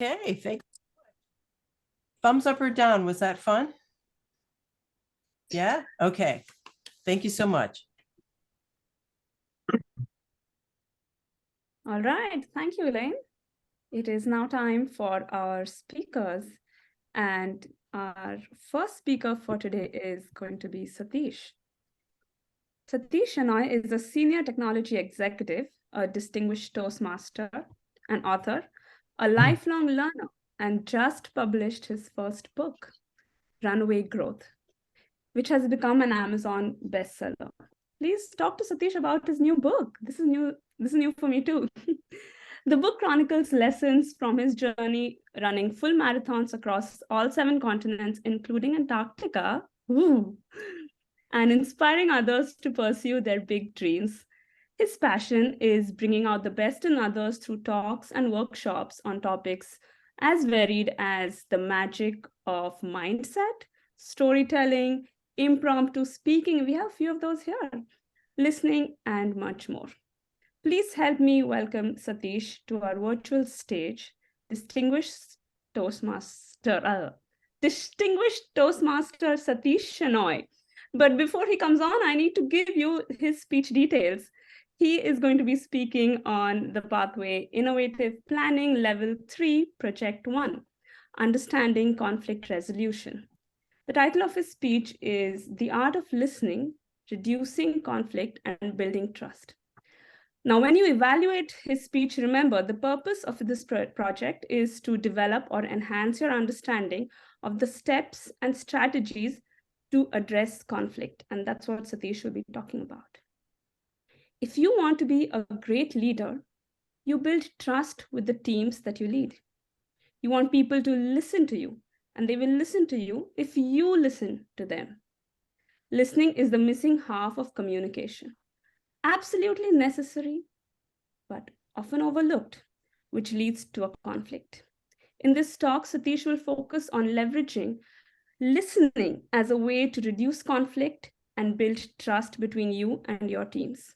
Okay, thanks. Thumbs up or down, was that fun? Yeah, okay. Thank you so much. All right, thank you, Elaine. It is now time for our speakers. And our first speaker for today is going to be Satish. Satish Shenoy is a senior technology executive, a distinguished Toastmaster, an author, a lifelong learner, and just published his first book, Runaway Growth, which has become an Amazon bestseller. Please talk to Satish about his new book. This is new for me too. The book chronicles lessons from his journey running full marathons across all 7 continents, including Antarctica, and inspiring others to pursue their big dreams. His passion is bringing out the best in others through talks and workshops on topics as varied as the magic of mindset, storytelling, impromptu speaking. We have a few of those here, listening, and much more. Please help me welcome Satish to our virtual stage, distinguished distinguished Toastmaster Satish Shenoy. But before he comes on, I need to give you his speech details. He is going to be speaking on the pathway Innovative Planning Level 3, Project 1, Understanding Conflict Resolution. The title of his speech is The Art of Listening, Reducing Conflict and Building Trust. Now, when you evaluate his speech, remember the purpose of this project is to develop or enhance your understanding of the steps and strategies to address conflict. And that's what Satish will be talking about. If you want to be a great leader, you build trust with the teams that you lead. You want people to listen to you, and they will listen to you if you listen to them. Listening is the missing half of communication. Absolutely necessary, but often overlooked, which leads to a conflict. In this talk, Satish will focus on leveraging listening as a way to reduce conflict and build trust between you and your teams.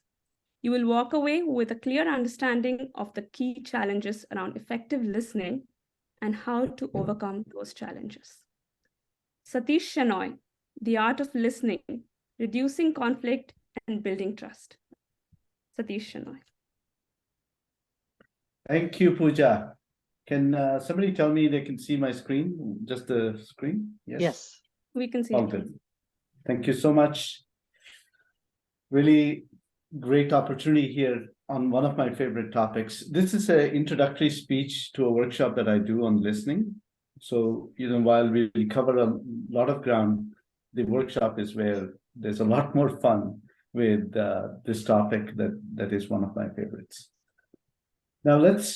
You will walk away with a clear understanding of the key challenges around effective listening and how to overcome those challenges. Satish Shenoy, The Art of Listening, Reducing Conflict and Building Trust. Satish Shenoy. Thank you, Pooja. Can somebody tell me they can see my screen? Just the screen? Yes. We can see All it. good. Thank you so much. Really great opportunity here on one of my favorite topics. This is an introductory speech to a workshop that I do on listening. So, while we cover a lot of ground, the workshop is where there's a lot more fun with this topic that is one of my favorites. Now let's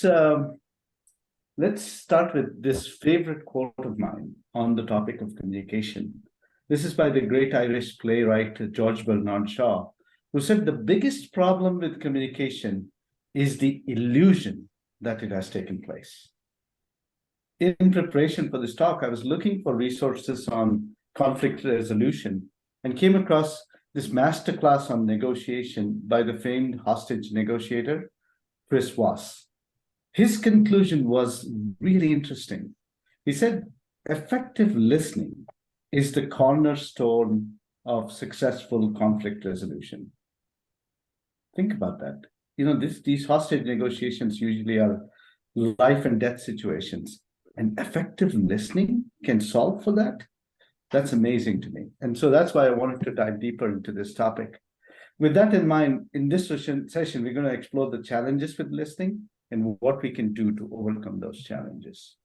start with this favorite quote of mine on the topic of communication. This is by the great Irish playwright George Bernard Shaw, who said the biggest problem with communication is the illusion that it has taken place. In preparation for this talk, I was looking for resources on conflict resolution and came across this masterclass on negotiation by the famed hostage negotiator, Chris Voss. His conclusion was really interesting. He said, effective listening is the cornerstone of successful conflict resolution. Think about that. These hostage negotiations usually are life and death situations, and effective listening can solve for that. That's amazing to me. And so that's why I wanted to dive deeper into this topic. With that in mind, in this session, we're going to explore the challenges with listening and what we can do to overcome those challenges.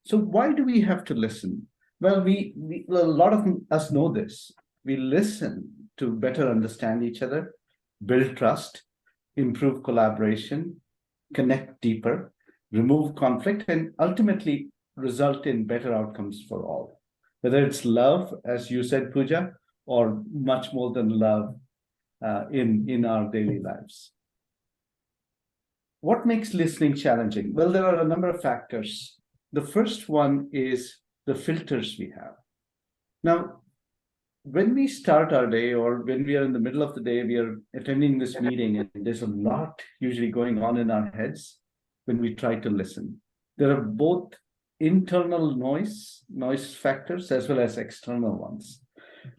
So why do we have to listen? Well, a lot of us know this. We listen to better understand each other, build trust, improve collaboration, connect deeper, remove conflict, and ultimately result in better outcomes for all. Whether it's love, as you said, Pooja, or much more than love in our daily lives. What makes listening challenging? Well, there are a number of factors. The first one is the filters we have. Now, when we start our day or when we are in the middle of the day, we are attending this meeting and there's a lot usually going on in our heads when we try to listen. There are both internal noise factors as well as external ones.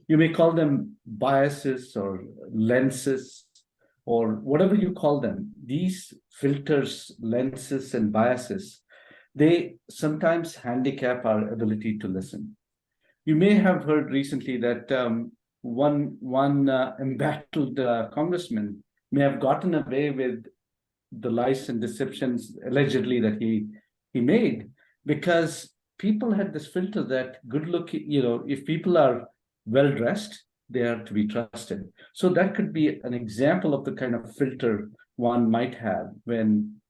You may call them biases or lenses or whatever you call them. These filters, lenses, and biases, they sometimes handicap our ability to listen. You may have heard recently that one embattled congressman may have gotten away with the lies and deceptions allegedly that he made, because people had this filter that good looking, if people are well dressed, they are to be trusted. So that could be an example of the kind of filter one might have when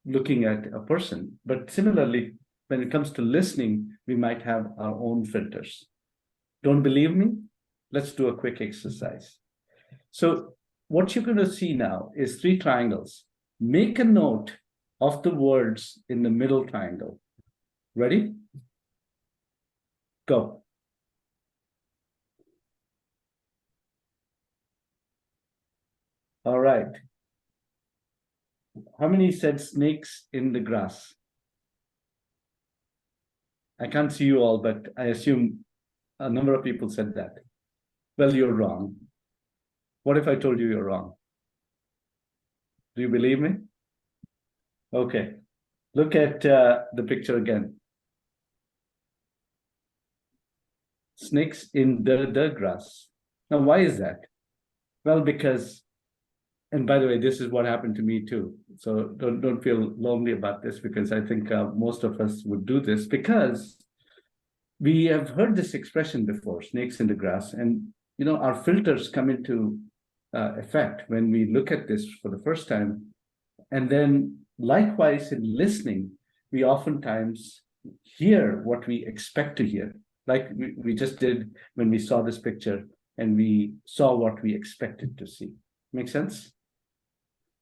looking at a person. But similarly, when it comes to listening, we might have our own filters. Don't believe me? Let's do a quick exercise. So what you're going to see now is 3 triangles. Make a note of the words in the middle triangle. Ready? Go. All right. How many said snakes in the grass? I can't see you all, but I assume a number of people said that. Well, you're wrong. What if I told you you're wrong? Do you believe me? Okay. Look at the picture again. Snakes in the grass. Now, why is that? Well, because, and by the way, this is what happened to me too. So don't feel lonely about this, because I think most of us would do this, because we have heard this expression before, snakes in the grass, and our filters come into effect when we look at this for the first time. And then likewise in listening, we oftentimes hear what we expect to hear, like we just did when we saw this picture and we saw what we expected to see. Make sense?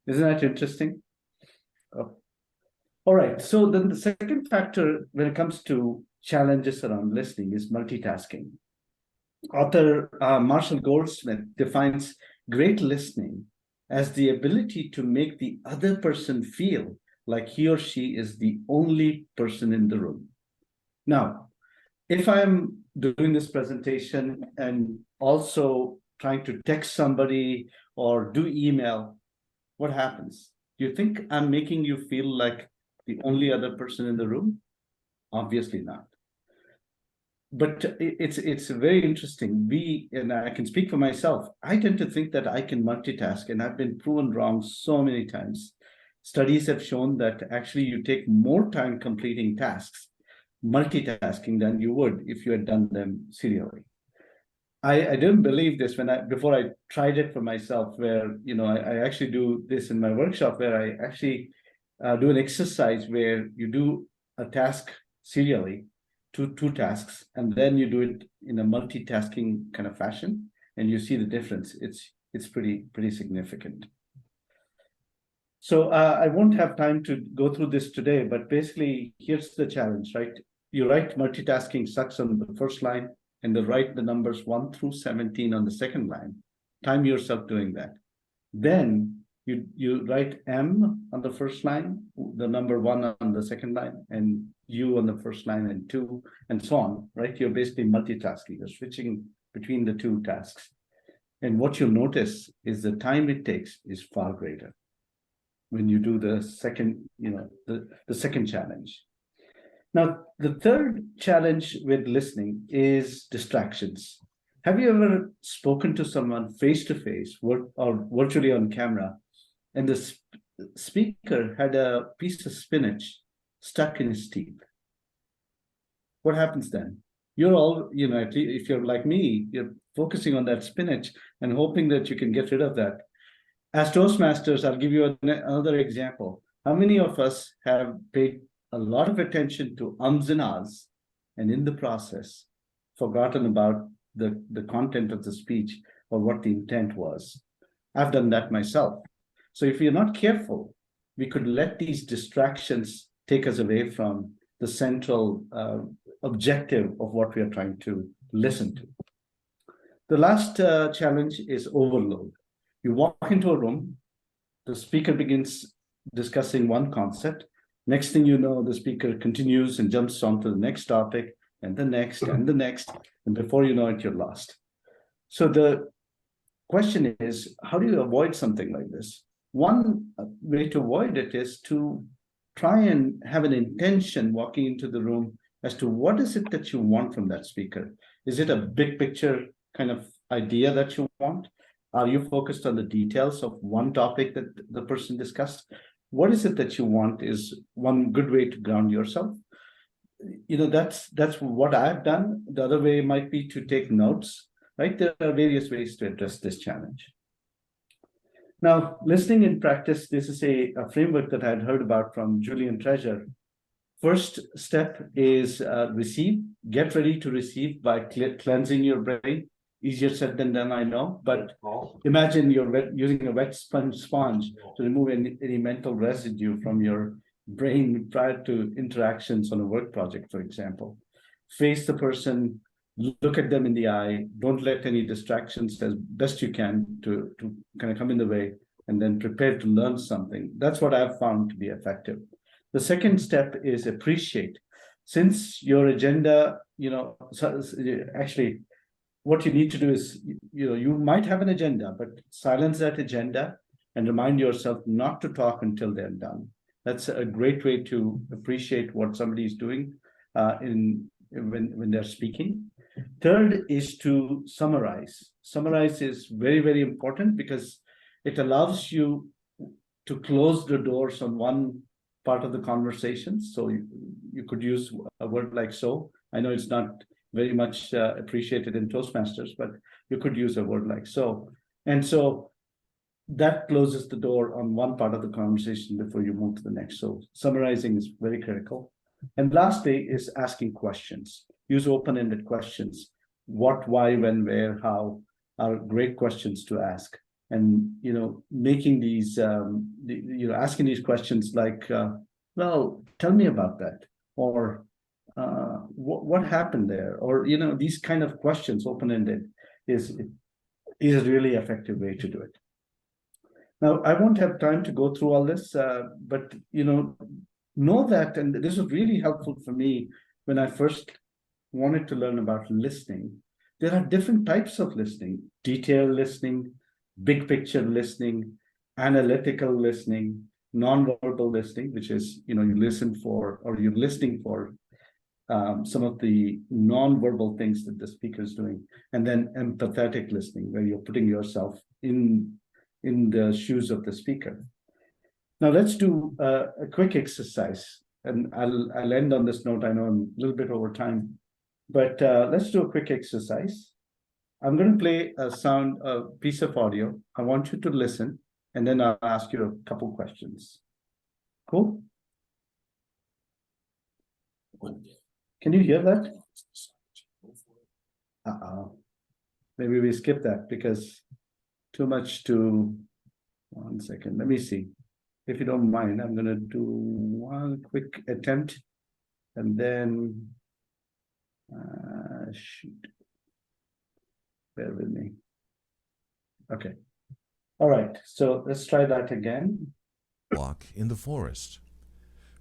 Isn't that interesting? Oh. All right, so then the second factor when it comes to challenges around listening is multitasking. Author Marshall Goldsmith defines great listening as the ability to make the other person feel like he or she is the only person in the room. Now, if I'm doing this presentation and also trying to text somebody or do email, what happens? Do you think I'm making you feel like the only other person in the room? Obviously not. But it's very interesting. And I can speak for myself, I tend to think that I can multitask, and I've been proven wrong so many times. Studies have shown that actually you take more time completing tasks, multitasking, than you would if you had done them serially. I didn't believe this before I tried it for myself, where I actually do this in my workshop, where I actually do an exercise where you do a task serially, two tasks, and then you do it in a multitasking kind of fashion, and you see the difference. It's pretty significant. So I won't have time to go through this today, but basically here's the challenge, right? You write multitasking sucks on the first line, and then write the numbers 1 through 17 on the second line. Time yourself doing that. Then you write M on the first line, the number 1 on the second line, and U on the first line, and 2, and so on, right? You're basically multitasking. You're switching between the 2 tasks. And what you'll notice is the time it takes is far greater when you do the second, the second challenge. Now, the third challenge with listening is distractions. Have you ever spoken to someone face-to-face or virtually on camera, and the speaker had a piece of spinach stuck in his teeth? What happens then? You're all, if you're like me, you're focusing on that spinach and hoping that you can get rid of that. As Toastmasters, I'll give you another example. How many of us have paid a lot of attention to ums and ahs, and in the process, forgotten about the content of the speech or what the intent was? I've done that myself. So if you're not careful, we could let these distractions take us away from the central objective of what we are trying to listen to. The last challenge is overload. You walk into a room, the speaker begins discussing one concept, Next thing you know, the speaker continues and jumps onto the next topic and the next and the next. And before you know it, you're lost. So the question is, how do you avoid something like this? One way to avoid it is to try and have an intention walking into the room as to what is it that you want from that speaker. Is it a big picture kind of idea that you want? Are you focused on the details of one topic that the person discussed? What is it that you want is one good way to ground yourself. You know, that's what I've done. The other way might be to take notes, right? There are various ways to address this challenge. Now, listening in practice, this is a framework that I'd heard about from Julian Treasure. First step is receive. Get ready to receive by cleansing your brain. Easier said than done, I know, but imagine you're using a wet sponge to remove any mental residue from your brain prior to interactions on a work project, for example. Face the person, look at them in the eye, don't let any distractions as best you can to kind of come in the way, and then prepare to learn something. That's what I've found to be effective. The second step is appreciate. Since your agenda, actually, what you need to do is, you might have an agenda, but silence that agenda and remind yourself not to talk until they're done. That's a great way to appreciate what somebody is doing when they're speaking. Third is to summarize. Summarize is very, very important because it allows you to close the doors on one part of the conversation. So you could use a word like so. I know it's not very much appreciated in Toastmasters, but you could use a word like so. And so that closes the door on one part of the conversation before you move to the next. So summarizing is very critical. And lastly is asking questions. Use open-ended questions. What, why, when, where, how are great questions to ask. And, making these, asking these questions like, well, tell me about that. Or what happened there? Or, these kind of questions, open-ended, is a really effective way to do it. Now, I won't have time to go through all this, but, know that, and this was really helpful for me when I first wanted to learn about listening. There are different types of listening: detailed listening, big picture listening, analytical listening, nonverbal listening, which is, you listen for, or you're listening for some of the nonverbal things that the speaker is doing, and then empathetic listening, where you're putting yourself in the shoes of the speaker. Now let's do a quick exercise, and I'll end on this note. I know I'm a little bit over time, but let's do a quick exercise. I'm going to play a piece of audio. I want you to listen, and then I'll ask you a couple questions. Cool? Can you hear that? Maybe we skip that because too much to... 1 second, let me see. If you don't mind, I'm going to do one quick attempt and then shoot. Bear with me. Okay. All right. So let's try that again. Walk in the forest.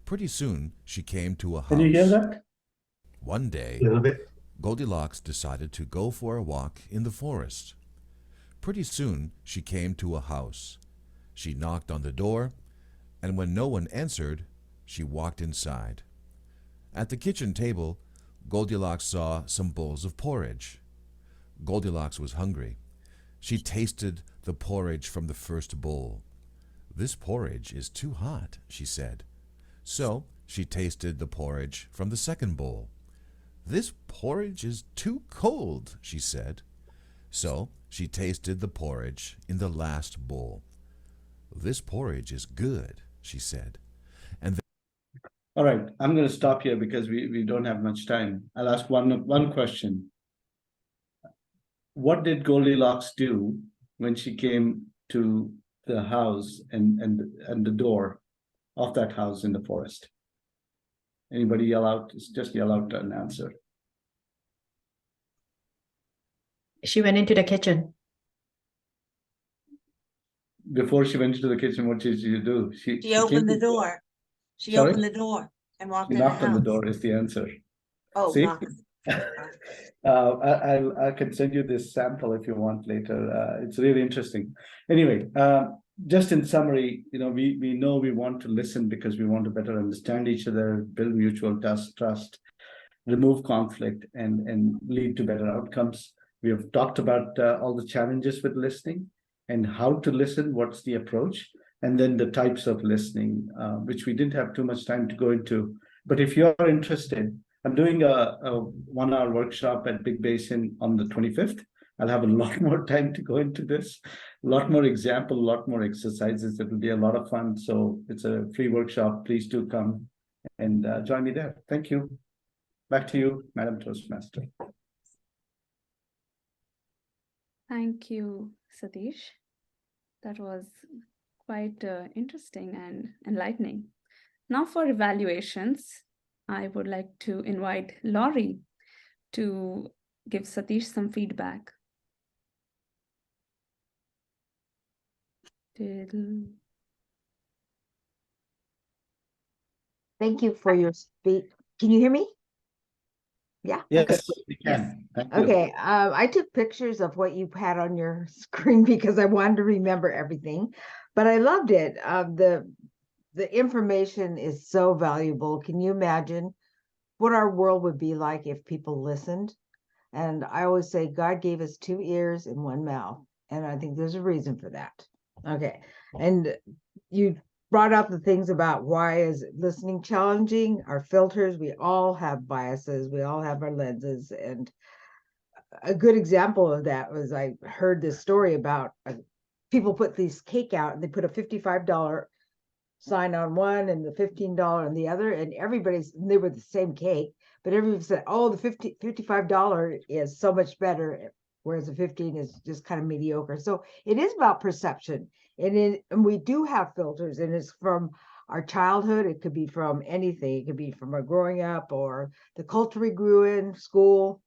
Pretty soon she came to a house. Can you hear that? One day, A little bit. Goldilocks decided to go for a walk in the forest. Pretty soon she came to a house. She knocked on the door, and when no one answered, she walked inside. At the kitchen table, Goldilocks saw some bowls of porridge. Goldilocks was hungry. She tasted the porridge from the first bowl. "This porridge is too hot," she said. So she tasted the porridge from the second bowl. "This porridge is too cold," she said. So she tasted the porridge in the last bowl. "This porridge is good," she said. And all right, I'm going to stop here because we don't have much time. I'll ask one question. What did Goldilocks do when she came to the house and the door of that house in the forest? Anybody yell out? Just yell out an answer. She went into the kitchen. Before she went into the kitchen, what did she do? She opened the door. She Sorry? opened the door and walked She in the knocked on the house. door is the answer. Oh, See? knocked. I can send you this sample if you want later. It's really interesting. Anyway, just in summary, we know we want to listen because we want to better understand each other, build mutual trust, remove conflict, and lead to better outcomes. We have talked about all the challenges with listening and how to listen, what's the approach, and then the types of listening, which we didn't have too much time to go into. But if you're interested, I'm doing a 1 hour workshop at Big Basin on the 25th. I'll have a lot more time to go into this, a lot more example, a lot more exercises. It will be a lot of fun. So it's a free workshop. Please do come and join me there. Thank you. Back to you, Madam Toastmaster. Thank you, Satish. That was quite interesting and enlightening. Now for evaluations, I would like to invite Laurie to give Satish some feedback. Thank you for your speech. Can you hear me? Yeah. Yes, Okay. we can. Thank you. Okay. I took pictures of what you had on your screen because I wanted to remember everything, but I loved it. The information is so valuable. Can you imagine what our world would be like if people listened? And I always say God gave us 2 ears and 1 mouth, and I think there's a reason for that. Okay. And you brought up the things about why is listening challenging, our filters. We all have biases, we all have our lenses. And a good example of that was I heard this story about people put these cake out and they put a $55 sign on one and the $15 on the other, and they were the same cake, but everybody said, oh, the $55 is so much better, whereas the 15 is just kind of mediocre. So it is about perception. And we do have filters, and it's from our childhood. It could be from anything. It could be from our growing up or the culture we grew in, school,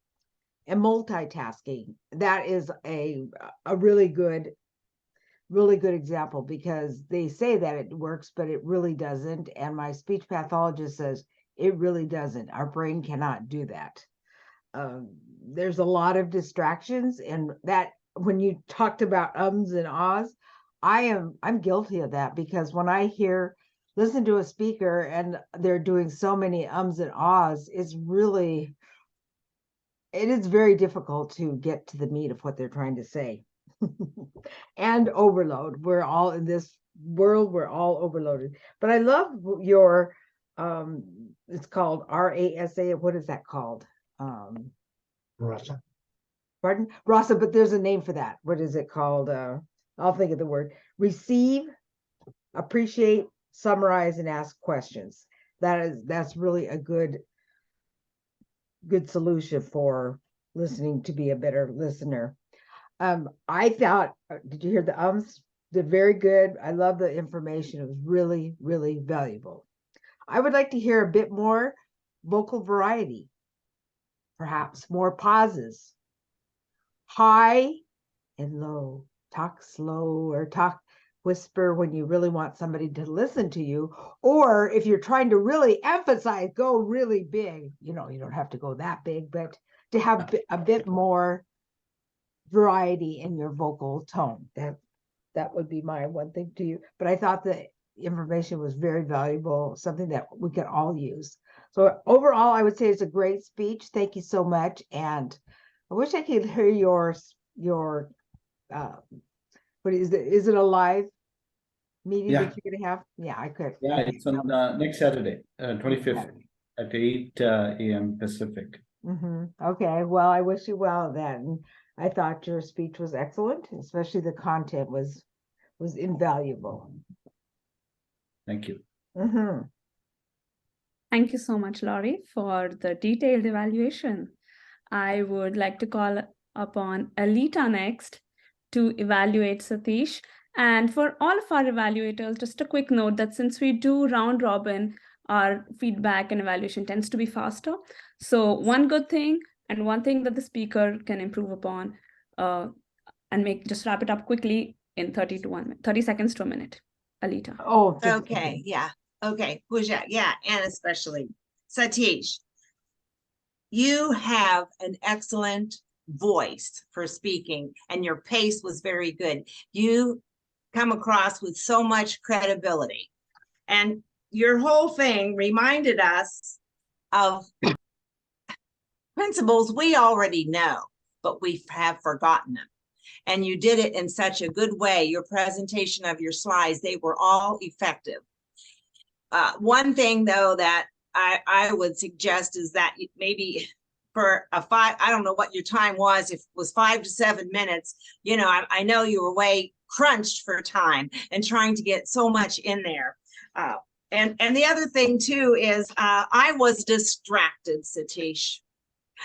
and multitasking. That is a really good example, because they say that it works, but it really doesn't. And my speech pathologist says it really doesn't. Our brain cannot do that. There's a lot of distractions, and that when you talked about ums and ahs, I'm guilty of that, because when I listen to a speaker and they're doing so many ums and ahs, it is very difficult to get to the meat of what they're trying to say. And overload. We're all in this world, we're all overloaded. But I love your it's called RASA. What is that called? Rasa. Pardon? Rasa, but there's a name for that. What is it called? I'll think of the word. Receive, appreciate, summarize, and ask questions. That's really a good solution for listening, to be a better listener. I thought, did you hear the ums? They're very good. I love the information. It was really, really valuable. I would like to hear a bit more vocal variety, perhaps more pauses, high and low, talk slow or whisper when you really want somebody to listen to you. Or if you're trying to really emphasize, go really big. You don't have to go that big, but to have a bit more variety in your vocal tone. That would be my one thing to you. But I thought the information was very valuable, something that we could all use. So overall, I would say it's a great speech. Thank you so much. And I wish I could hear your what is it? Is it a live meeting that you're gonna have? Yeah, I could. Yeah, it's on next Saturday, 25th at 8 a.m. Pacific. Okay, well, I wish you well then. I thought your speech was excellent, especially the content was invaluable. Thank you. Thank you so much, Laurie, for the detailed evaluation. I would like to call upon Alita next to evaluate Satish. And for all of our evaluators, just a quick note that since we do round robin, our feedback and evaluation tends to be faster. So one good thing and one thing that the speaker can improve upon and just wrap it up quickly in 30 seconds to a minute. Alita. Oh, Okay, yeah. Okay, Pooja, yeah, and especially Satish. You have an excellent voice for speaking, and your pace was very good. You come across with so much credibility, and your whole thing reminded us of principles we already know, but we have forgotten them. And you did it in such a good way. Your presentation of your slides, they were all effective. One thing though that I would suggest is that maybe for a I don't know what your time was, if it was 5 to 7 minutes, you know, I know you were way crunched for time and trying to get so much in there. And the other thing too is I was distracted, Satish.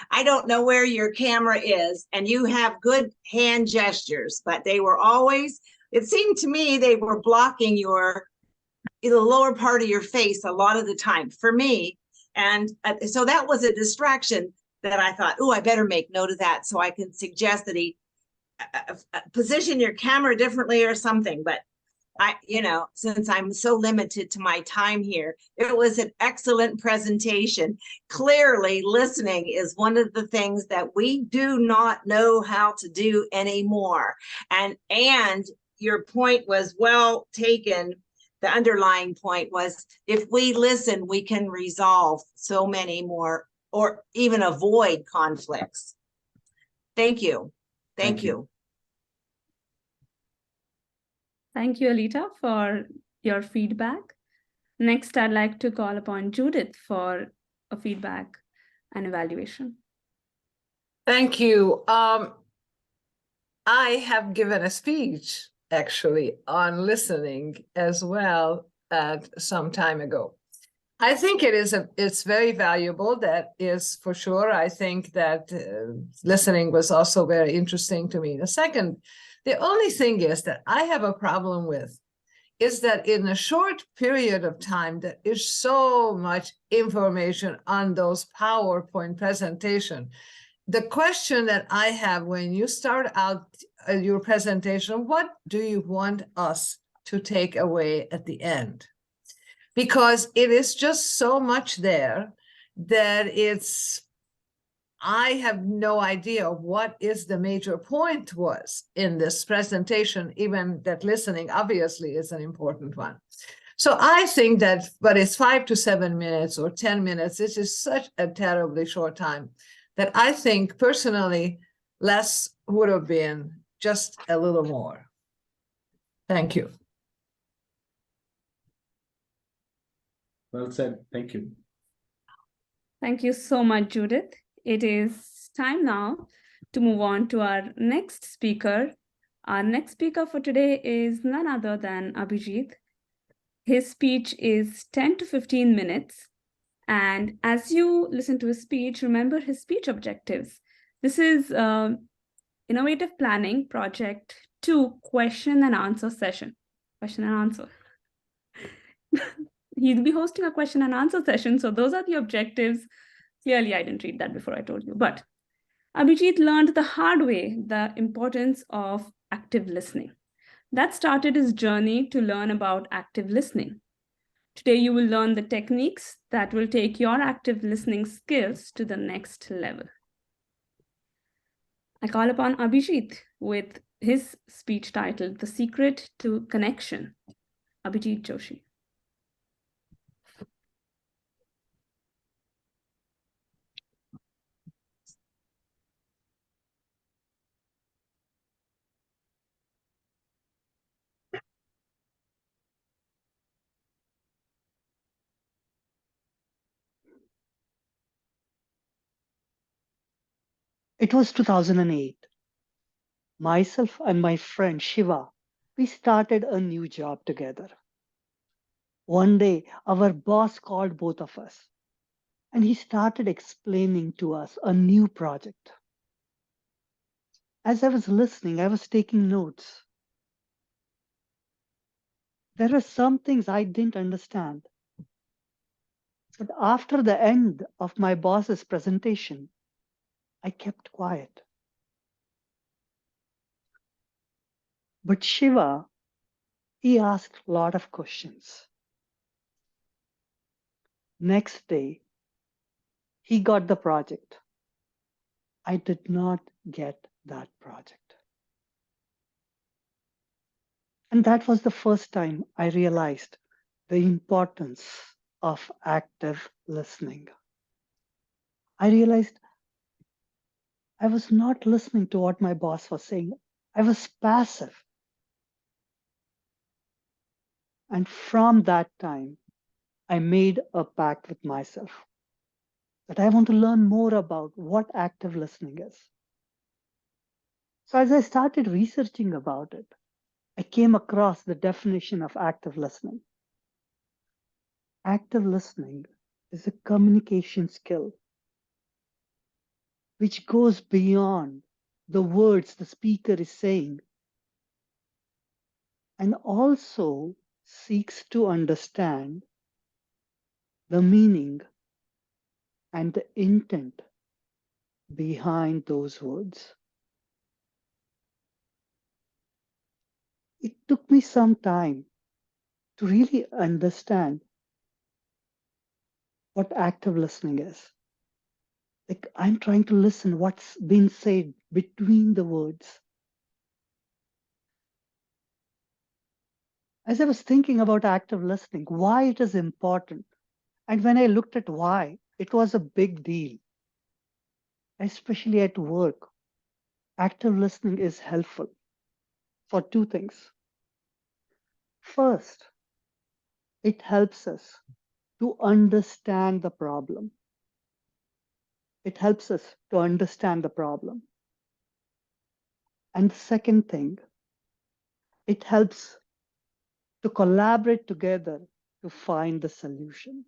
I don't know where your camera is, and you have good hand gestures, but they were always, it seemed to me they were blocking the lower part of your face a lot of the time for me. And so that was a distraction that I thought, oh, I better make note of that so I can suggest that he position your camera differently or something. But you know, since I'm so limited to my time here, it was an excellent presentation. Clearly, listening is one of the things that we do not know how to do anymore. And your point was well taken. The underlying point was, if we listen, we can resolve so many more, or even avoid conflicts. Thank you. Thank you. Thank you, Alita, for your feedback. Next, I'd like to call upon Judith for a feedback and evaluation. Thank you. I have given a speech actually on listening as well some time ago. I think it's very valuable. That is for sure. I think that listening was also very interesting to me. The only thing is that I have a problem with is that in a short period of time, there is so much information on those PowerPoint presentation. The question that I have when you start out your presentation, what do you want us to take away at the end? Because it is just so much there that I have no idea what is the major point was in this presentation, even that listening obviously is an important one. So I think that, but it's 5 to 7 minutes or 10 minutes, this is such a terribly short time that I think personally less would have been just a little more. Thank you. Well said. Thank you. Thank you so much, Judith. It is time now to move on to our next speaker. Our next speaker for today is none other than Abhijit. His speech is 10 to 15 minutes. And as you listen to his speech, remember his speech objectives. This is Innovative Planning Project 2 question and answer session. Question and answer. He'll be hosting a question and answer session. So those are the objectives. Clearly, I didn't read that before I told you. But Abhijit learned the hard way the importance of active listening. That started his journey to learn about active listening. Today, you will learn the techniques that will take your active listening skills to the next level. I call upon Abhijit with his speech titled, The Secret to Connection. Abhijit Joshi. It was 2008. Myself and my friend Shiva, we started a new job together. One day, our boss called both of us, and he started explaining to us a new project. As I was listening, I was taking notes. There were some things I didn't understand. But after the end of my boss's presentation, I kept quiet. But Shiva, he asked a lot of questions. Next day, he got the project. I did not get that project. And that was the first time I realized the importance of active listening. I realized I was not listening to what my boss was saying. I was passive. And from that time, I made a pact with myself that I want to learn more about what active listening is. So as I started researching about it, I came across the definition of active listening. Active listening is a communication skill which goes beyond the words the speaker is saying and also seeks to understand the meaning and the intent behind those words. It took me some time to really understand what active listening is. Like I'm trying to listen what's being said between the words. As I was thinking about active listening, why it is important, and when I looked at why, it was a big deal, especially at work. Active listening is helpful for two things. First, it helps us to understand the problem. It helps us to understand the problem. And the second thing, it helps to collaborate together to find the solution.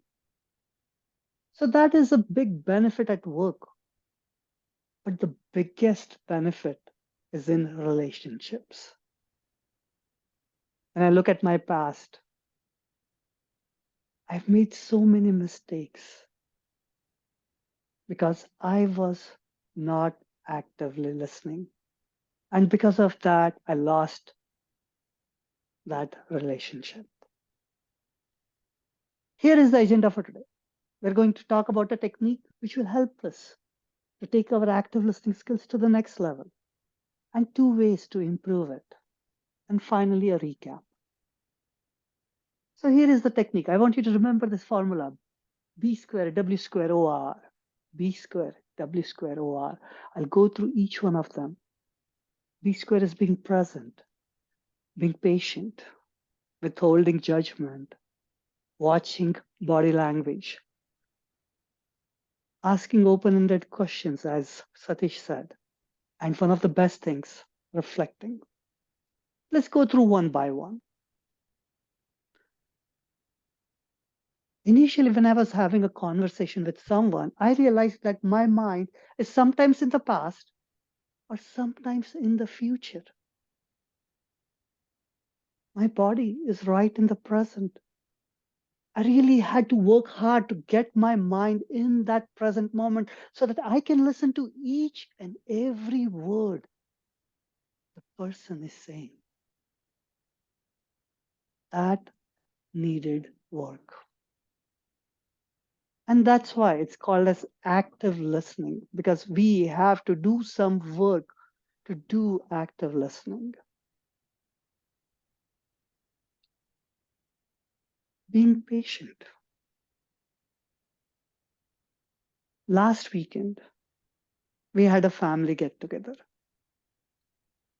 So that is a big benefit at work. But the biggest benefit is in relationships. When I look at my past, I've made so many mistakes because I was not actively listening. And because of that, I lost that relationship. Here is the agenda for today. We're going to talk about a technique which will help us to take our active listening skills to the next level, and 2 ways to improve it. And finally, a recap. So here is the technique. I want you to remember this formula: B square W square OR, B square W square OR. I'll go through each one of them. B square is being present, being patient, withholding judgment, watching body language, asking open-ended questions, as Satish said, and one of the best things, reflecting. Let's go through one by one. Initially, when I was having a conversation with someone, I realized that my mind is sometimes in the past or sometimes in the future. My body is right in the present. I really had to work hard to get my mind in that present moment so that I can listen to each and every word the person is saying. That needed work. And that's why it's called as active listening, because we have to do some work to do active listening. Being patient. Last weekend, we had a family get together.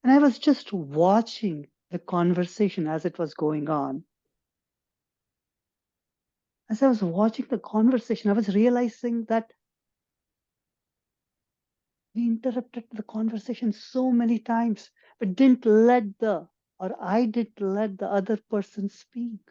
And I was just watching the conversation as it was going on. As I was watching the conversation, I was realizing that we interrupted the conversation so many times, but I didn't let the other person speak.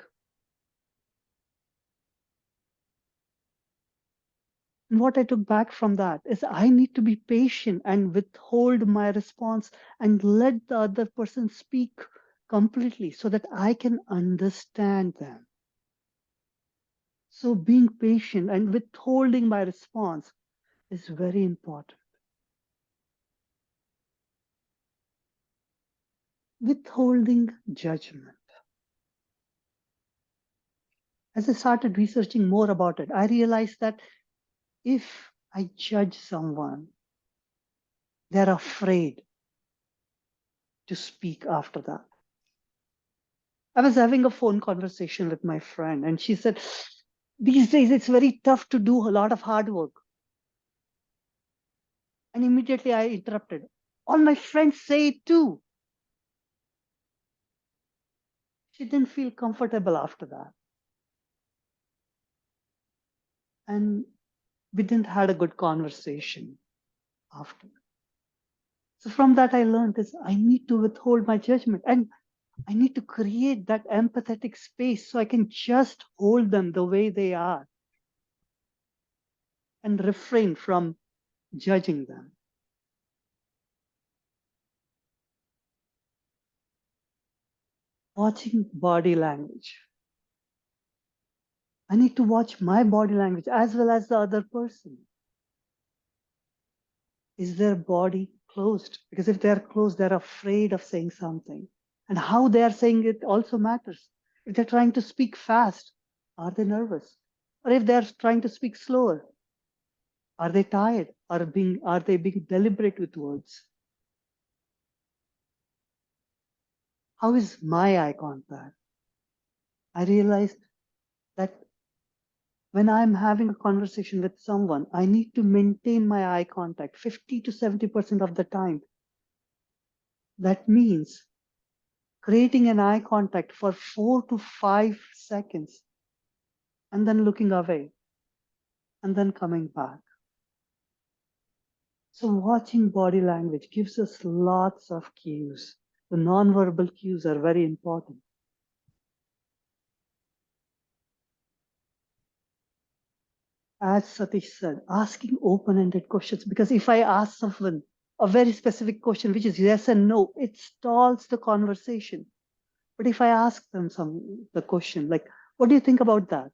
And what I took back from that is I need to be patient and withhold my response and let the other person speak completely so that I can understand them. So being patient and withholding my response is very important. Withholding judgment. As I started researching more about it, I realized that if I judge someone, they're afraid to speak after that. I was having a phone conversation with my friend, and she said, these days it's very tough to do a lot of hard work. And immediately I interrupted. All my friends say it too. She didn't feel comfortable after that. And we didn't had a good conversation after. So from that, I learned is I need to withhold my judgment and I need to create that empathetic space so I can just hold them the way they are and refrain from judging them. Watching body language. I need to watch my body language as well as the other person. Is their body closed? Because if they're closed, they're afraid of saying something. And how they are saying it also matters. If they're trying to speak fast, are they nervous? Or if they're trying to speak slower, are they tired? Are they being deliberate with words? How is my eye contact? I realized that when I'm having a conversation with someone, I need to maintain my eye contact 50 to 70% of the time. That means creating an eye contact for 4 to 5 seconds and then looking away and then coming back. So watching body language gives us lots of cues. The nonverbal cues are very important. As Satish said, asking open-ended questions, because if I ask someone a very specific question, which is yes and no, it stalls the conversation. But if I ask them the question, like, what do you think about that?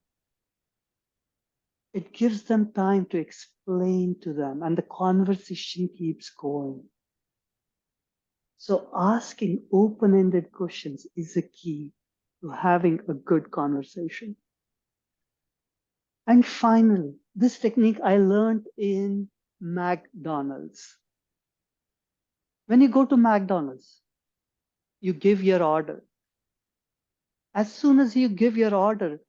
It gives them time to explain to them and the conversation keeps going. So asking open-ended questions is a key to having a good conversation. And finally, this technique I learned in McDonald's. When you go to McDonald's, you give your order. As soon as you give your order,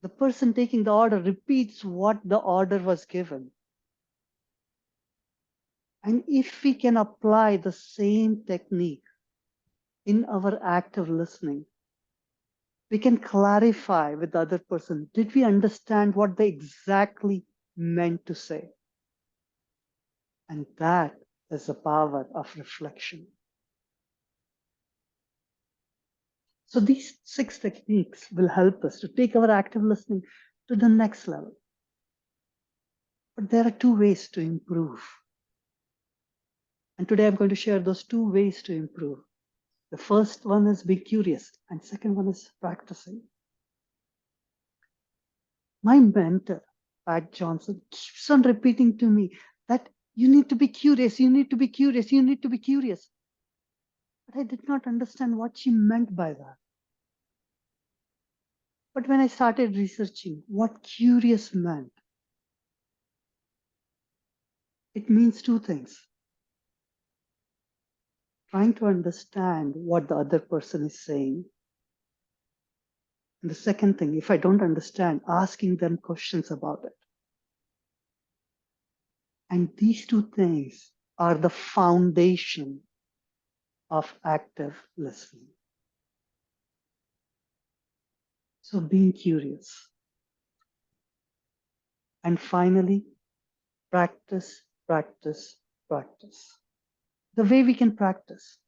the person taking the order repeats what the order was given. And if we can apply the same technique in our active listening, we can clarify with the other person, did we understand what they exactly meant to say? And that is the power of reflection. So these 6 techniques will help us to take our active listening to the next level. But there are 2 ways to improve. And today I'm going to share those 2 ways to improve. The first one is be curious, and second one is practicing. My mentor, Pat Johnson, keeps on repeating to me that you need to be curious, you need to be curious, you need to be curious. But I did not understand what she meant by that. But when I started researching what curious meant, it means 2 things. Trying to understand what the other person is saying. And the second thing, if I don't understand, asking them questions about it. And these 2 things are the foundation of active listening. So being curious. And finally, practice, practice, practice. The way we can practice.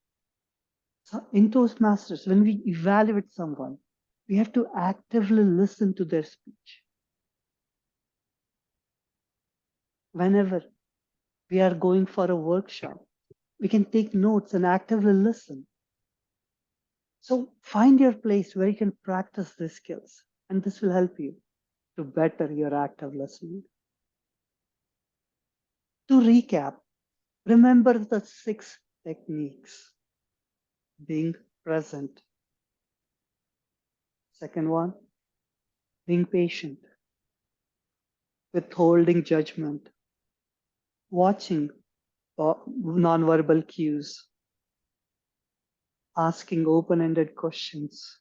So in Toastmasters, when we evaluate someone, we have to actively listen to their speech. Whenever we are going for a workshop, we can take notes and actively listen. So find your place where you can practice these skills, and this will help you to better your active listening. To recap, remember the 6 techniques. Being present. Second one, being patient, withholding judgment, watching nonverbal cues, asking open-ended questions,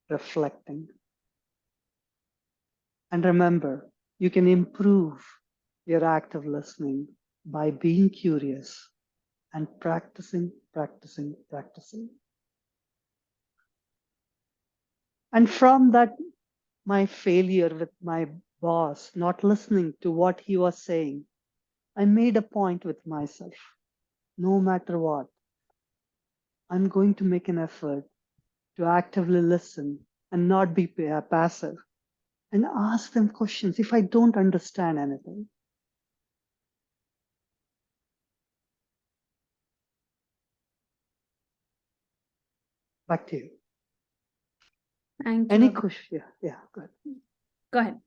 reflecting. And remember, you can improve your active listening by being curious and practicing, practicing, practicing. And from that, my failure with my boss, not listening to what he was saying, I made a point with myself. No matter what, I'm going to make an effort to actively listen and not be passive and ask them questions if I don't understand anything. Back to you. Thank you. Any Abhi. question? Yeah, good. Go ahead.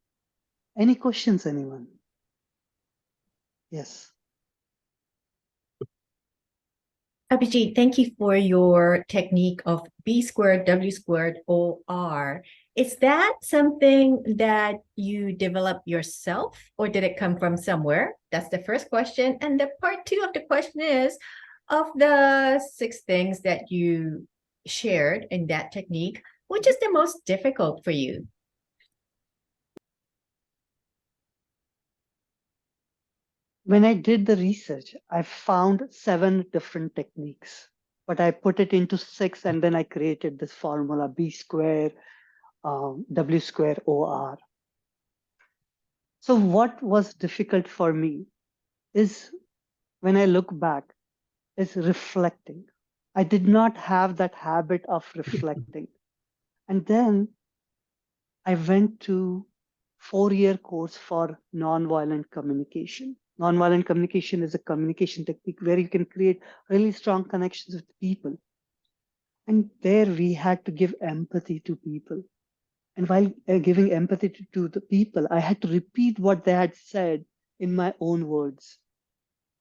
Any questions, anyone? Yes. Abhijit, thank you for your technique of B squared, W squared, OR. Is that something that you developed yourself or did it come from somewhere? That's the first question. And the part two of the question is, of the 6 things that you shared in that technique, which is the most difficult for you? When I did the research, I found 7 different techniques, but I put it into 6 and then I created this formula B square, W square, OR. So what was difficult for me is when I look back, is reflecting. I did not have that habit of reflecting. And then I went to 4-year course for nonviolent communication. Nonviolent communication is a communication technique where you can create really strong connections with people. And there we had to give empathy to people. And while giving empathy to the people, I had to repeat what they had said in my own words.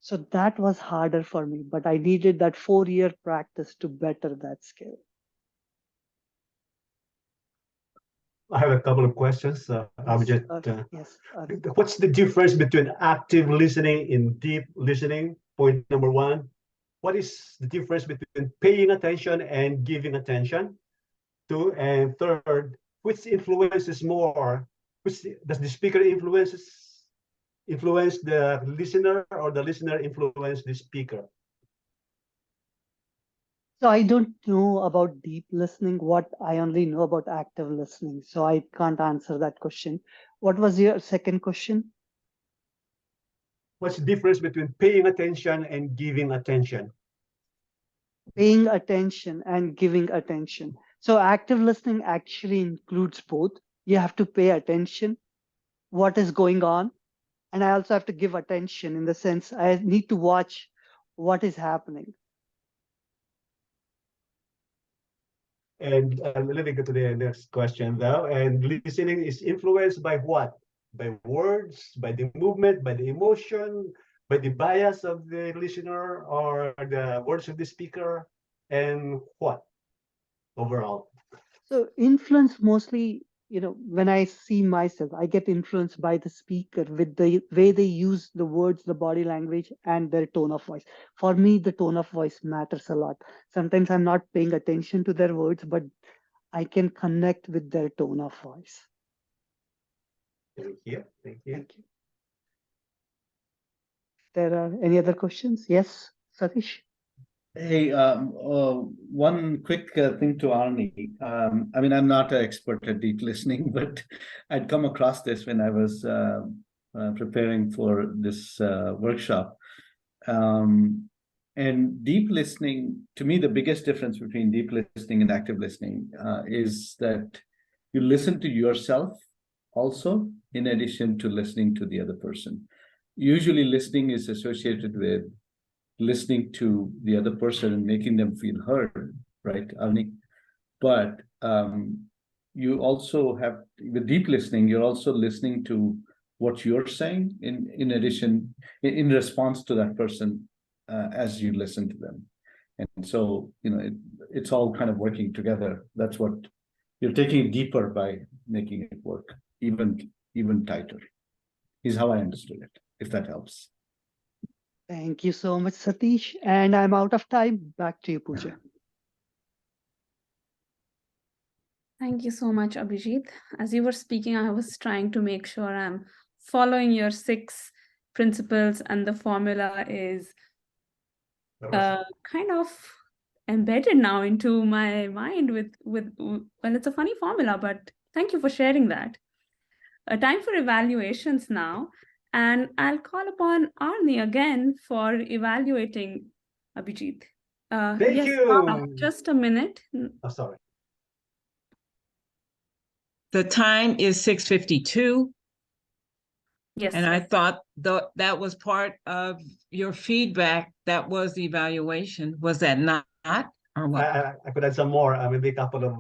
So that was harder for me, but I needed that 4-year practice to better that skill. I have a couple of questions. Yes, Yes. What's the difference between active listening and deep listening? Point number 1. What is the difference between paying attention and giving attention? 2, and third, which influences more? Does the speaker influence the listener or the listener influence the speaker? So I don't know about deep listening. What I only know about active listening. So I can't answer that question. What was your second question? What's the difference between paying attention and giving attention? Paying attention and giving attention. So active listening actually includes both. You have to pay attention, what is going on. And I also have to give attention in the sense I need to watch what is happening. And let me go to the next question though. And listening is influenced by what? By words, by the movement, by the emotion, by the bias of the listener or the words of the speaker, and what overall? So influence mostly, when I see myself, I get influenced by the speaker with the way they use the words, the body language, and their tone of voice. For me, the tone of voice matters a lot. Sometimes I'm not paying attention to their words, but I can connect with their tone of voice. Thank you. Thank you. Thank you. There are any other questions? Yes, Satish? Hey, one quick thing to Arnie. I mean, I'm not an expert at deep listening, but I'd come across this when I was preparing for this workshop. And deep listening, to me, the biggest difference between deep listening and active listening is that you listen to yourself also, in addition to listening to the other person. Usually listening is associated with listening to the other person and making them feel heard, right, Avni? But you also have, with deep listening, you're also listening to what you're saying in addition, in response to that person as you listen to them. And so, it's all kind of working together. That's what You're taking it deeper by making it work even tighter. Is how I understood it, if that helps. Thank you so much, Satish. And I'm out of time. Back to you, Pooja. Thank you so much, Abhijit. As you were speaking, I was trying to make sure I'm following your 6 principles, and the formula is kind of embedded now into my mind well, it's a funny formula, but thank you for sharing that. Time for evaluations now, and I'll call upon Arni again for evaluating Abhijit. Thank Yes, you. Paula, just a minute. Oh, sorry. The time is 6:52. Yes. And I thought that was part of your feedback. That was the evaluation. Was that not? Or what? I could add some more, maybe a couple of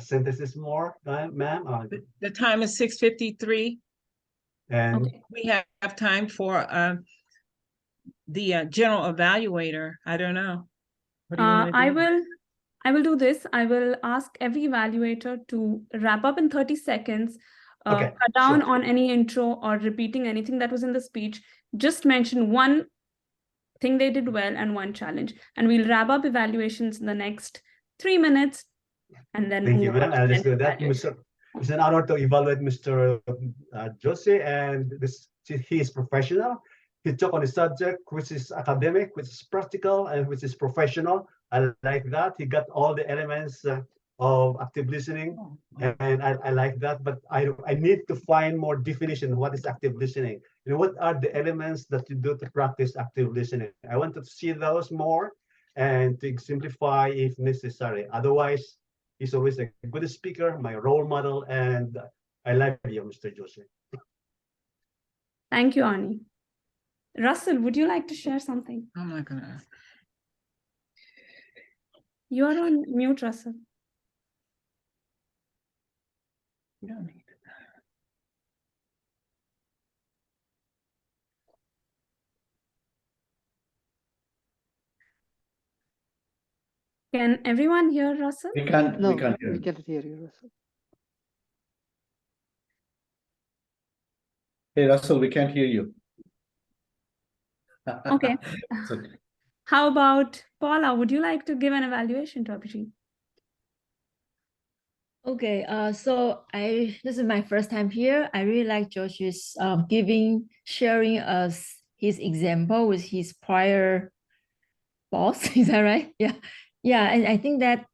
sentences more, ma'am. The time is 6:53. And Okay. We have time for the general evaluator. I don't know. What do you want to do? I will do this. I will ask every evaluator to wrap up in 30 seconds, Okay, cut down sure. on any intro or repeating anything that was in the speech. Just mention one thing they did well and one challenge. And we'll wrap up evaluations in the next 3 minutes. And then Thank you, move on ma'am. to I'll the just do that. evaluation. It's an honor to evaluate Mr. Jose, and he is professional. He took on a subject which is academic, which is practical, and which is professional. I like that. He got all the elements of active listening, and I like that. But I need to find more definition. What is active listening? What are the elements that you do to practice active listening? I want to see those more and to simplify if necessary. Otherwise, he's always a good speaker, my role model, and I love you, Mr. Jose. Thank you, Arnie. Russell, would you like to share something? I'm not gonna. You are on mute, Russell. You don't need it. Can everyone hear Russell? We can't No, hear we you. can't hear you, Russell. Hey, Russell, we can't hear you. Okay. It's okay. How about Paula? Would you like to give an evaluation to Abhijit? Okay, so this is my first time here. I really like Josh's sharing us his example with his prior boss. Is that right? Yeah, and I think that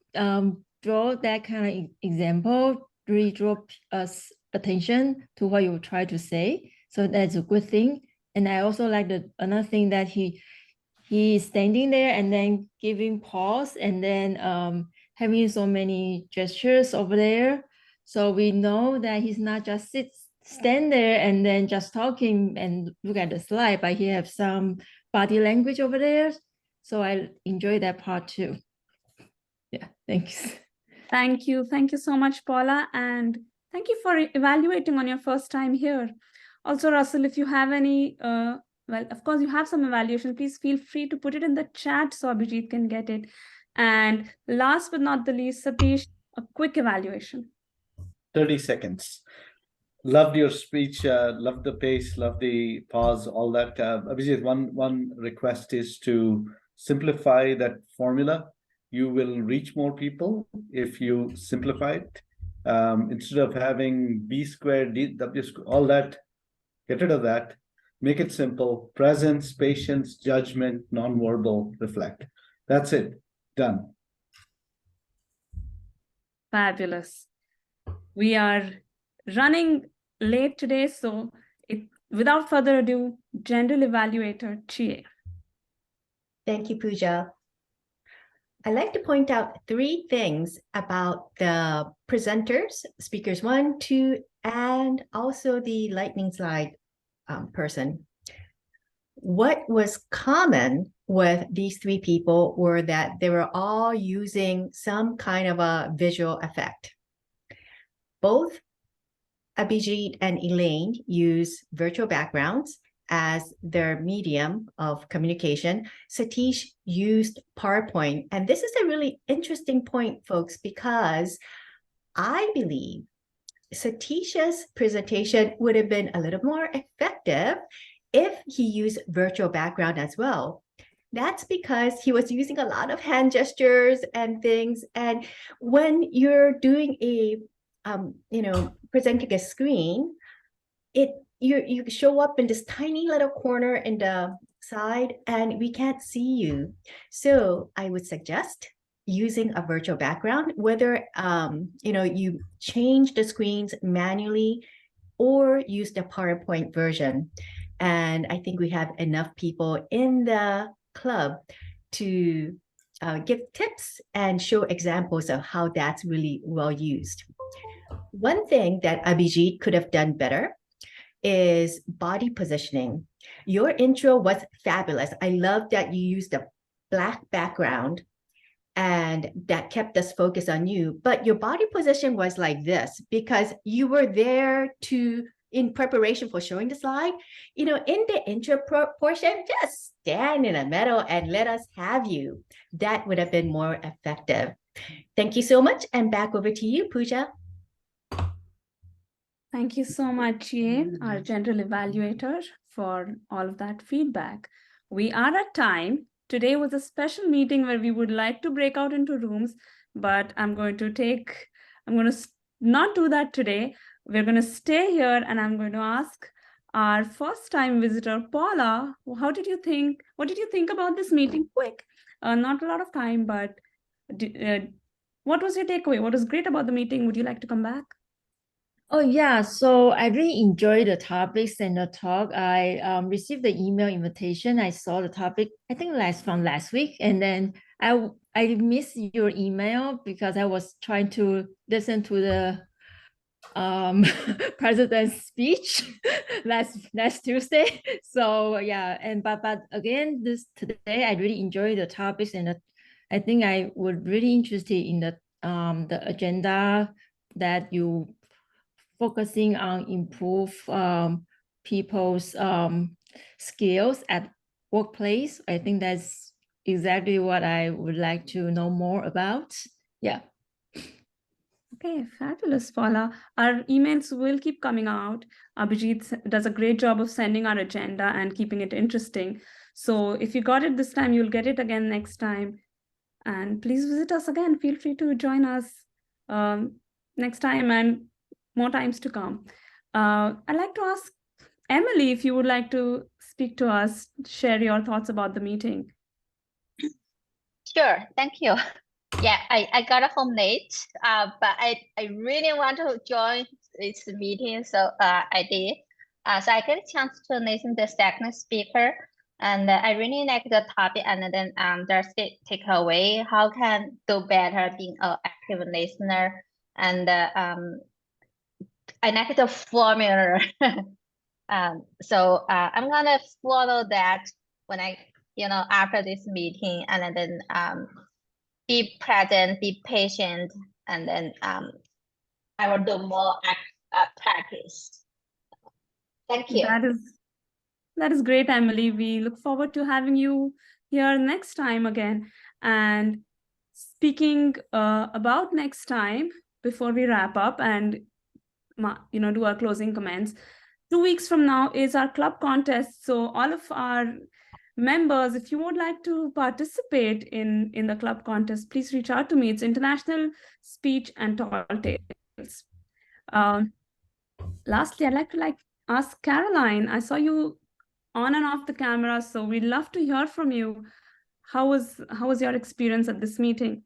draw that kind of example really draw us attention to what you try to say. So that's a good thing. And I also like another thing that he's standing there and then giving pause and then having so many gestures over there. So we know that he's not just stand there and then just talking and look at the slide, but he have some body language over there. So I enjoy that part too. Yeah, thanks. Thank you. Thank you so much, Paula. And thank you for evaluating on your first time here. Also, Russell, if you have any, well, of course, you have some evaluation, please feel free to put it in the chat so Abhijit can get it. And last but not the least, Satish, a quick evaluation. 30 seconds. Loved your speech, loved the pace, loved the pause, all that. Abhijit, one request is to simplify that formula. You will reach more people if you simplify it. Instead of having B squared, W squared, all that, get rid of that. Make it simple. Presence, patience, judgment, nonverbal, reflect. That's it. Done. Fabulous. We are running late today, so without further ado, general evaluator Chie. Thank you, Pooja. I'd like to point out 3 things about the presenters, speakers 1, 2, and also the lightning slide person. What was common with these 3 people were that they were all using some kind of a visual effect. Both Abhijit and Elaine use virtual backgrounds as their medium of communication. Satish used PowerPoint. And this is a really interesting point, folks, because I believe Satish's presentation would have been a little more effective if he used virtual background as well. That's because he was using a lot of hand gestures and things. And when you're doing a, presenting a screen, you show up in this tiny little corner in the side and we can't see you. So I would suggest using a virtual background, whether you change the screens manually or use the PowerPoint version. And I think we have enough people in the club to give tips and show examples of how that's really well used. One thing that Abhijit could have done better is body positioning. Your intro was fabulous. I love that you used a black background and that kept us focused on you. But your body position was like this because you were there in preparation for showing the slide. In the intro portion, just stand in the middle and let us have you. That would have been more effective. Thank you so much. And back over to you, Pooja. Thank you so much, Ye, our general evaluator, for all of that feedback. We are at time. Today was a special meeting where we would like to break out into rooms, but I'm going to not do that today. We're going to stay here and I'm going to ask our first time visitor, Paula, what did you think about this meeting? Quick, not a lot of time, but what was your takeaway? What was great about the meeting? Would you like to come back? Oh yeah, so I really enjoyed the topics and the talk. I received the email invitation. I saw the topic, I think from last week, and then I missed your email because I was trying to listen to the president's speech last Tuesday. So yeah, but again, today I really enjoyed the topics, and I think I would really interested in the agenda that you focusing on improve people's skills at workplace. I think that's exactly what I would like to know more about. Yeah. Okay, fabulous, Paula. Our emails will keep coming out. Abhijit does a great job of sending our agenda and keeping it interesting. So if you got it this time, you'll get it again next time. And please visit us again. Feel free to join us next time and more times to come. I'd like to ask Emily if you would like to speak to us, share your thoughts about the meeting. Sure, thank you. Yeah, I got home late, but I really want to join this meeting, so I did. So I get a chance to listen to the second speaker, and I really like the topic, and then there's the takeaway, how can do better being an active listener, and I like the formula. So I'm gonna follow that when after this meeting, and then be present, be patient, and then I will do more practice. Thank you. That is great, Emily. We look forward to having you here next time again. And speaking about next time, before we wrap up and do our closing comments, 2 weeks from now is our club contest. So all of our members, if you would like to participate in the club contest, please reach out to me. It's International Speech and Tall Tales. Lastly, I'd like to ask Caroline. I saw you on and off the camera, so we'd love to hear from you. How was your experience at this meeting?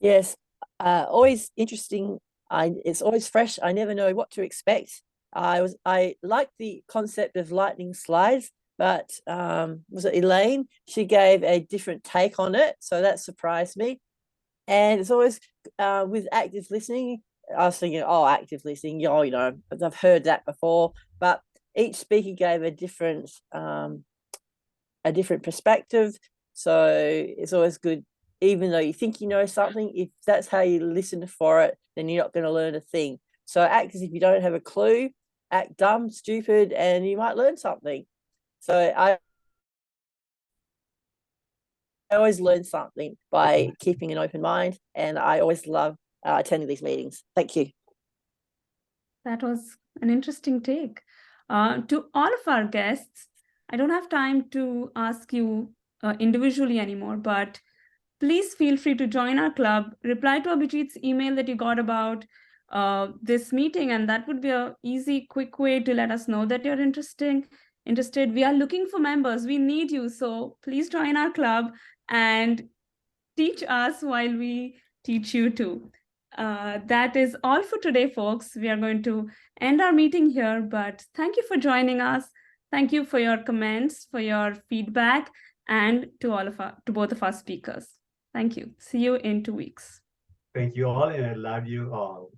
Yes, always interesting. It's always fresh. I never know what to expect. I like the concept of lightning slides, but was it Elaine? She gave a different take on it, so that surprised me. And it's always with active listening. I was thinking, oh, active listening, I've heard that before. But each speaker gave a different perspective. So it's always good, even though you think you know something, if that's how you listen for it, then you're not going to learn a thing. So act as if you don't have a clue, act dumb, stupid, and you might learn something. So always learn something by keeping an open mind, and I always love attending these meetings. Thank you. That was an interesting take. To all of our guests, I don't have time to ask you individually anymore, but please feel free to join our club. Reply to Abhijit's email that you got about this meeting, and that would be a easy, quick way to let us know that you're interested. We are looking for members. We need you. So please join our club and teach us while we teach you too. That is all for today, folks. We are going to end our meeting here, but thank you for joining us. Thank you for your comments, for your feedback, and to both of our speakers. Thank you. See you in 2 weeks. Thank you all, and I love you all.